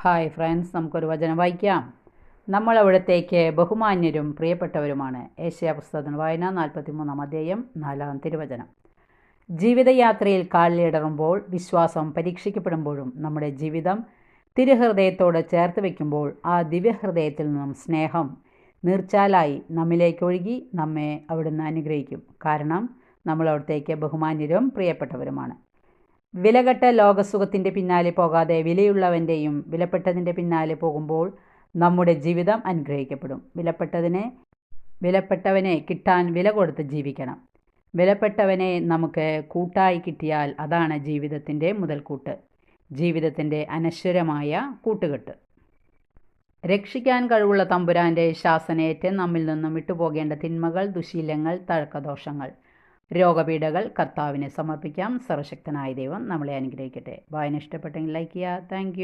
Hi friends, നമുക്കൊരു വചനം വായിക്കാം. നമ്മളവിടത്തേക്ക് ബഹുമാന്യരും പ്രിയപ്പെട്ടവരുമാണ്. ഏശയ്യാ പുസ്തകത്തിന് വായന 43 അധ്യായം 4 തിരുവചനം. ജീവിതയാത്രയിൽ കാലിലിടറുമ്പോൾ, വിശ്വാസം പരീക്ഷിക്കപ്പെടുമ്പോഴും നമ്മുടെ ജീവിതം തിരുഹൃദയത്തോട് ചേർത്ത് വയ്ക്കുമ്പോൾ ആ ദിവ്യഹൃദയത്തിൽ നിന്നും സ്നേഹം നീർച്ചാലായി നമ്മിലേക്ക് ഒഴുകി നമ്മെ അവിടുന്ന് അനുഗ്രഹിക്കും. കാരണം നമ്മൾ അവിടത്തേക്ക് ബഹുമാന്യരും പ്രിയപ്പെട്ടവരുമാണ്. വിലകെട്ട ലോകസുഖത്തിൻ്റെ പിന്നാലെ പോകാതെ വിലയുള്ളവൻ്റെയും വിലപ്പെട്ടതിൻ്റെ പിന്നാലെ പോകുമ്പോൾ നമ്മുടെ ജീവിതം അനുഗ്രഹിക്കപ്പെടും. വിലപ്പെട്ടവനെ കിട്ടാൻ വില കൊടുത്ത് ജീവിക്കണം. വിലപ്പെട്ടവനെ നമുക്ക് കൂട്ടായി കിട്ടിയാൽ അതാണ് ജീവിതത്തിൻ്റെ മുതൽക്കൂട്ട്, ജീവിതത്തിൻ്റെ അനശ്വരമായ കൂട്ടുകെട്ട്. രക്ഷിക്കാൻ കഴിവുള്ള തമ്പുരാൻ്റെ ശാസനയേറ്റ് നമ്മിൽ നിന്നും വിട്ടുപോകേണ്ട തിന്മകൾ, ദുശീലങ്ങൾ, തഴക്കദോഷങ്ങൾ, രോഗപീഠകൾ കർത്താവിനെ സമർപ്പിക്കാം. സർവശക്തനായ ദൈവം നമ്മളെ അനുഗ്രഹിക്കട്ടെ. വായന ഇഷ്ടപ്പെട്ടെങ്കിൽ ലൈക്ക് ചെയ്യുക. താങ്ക്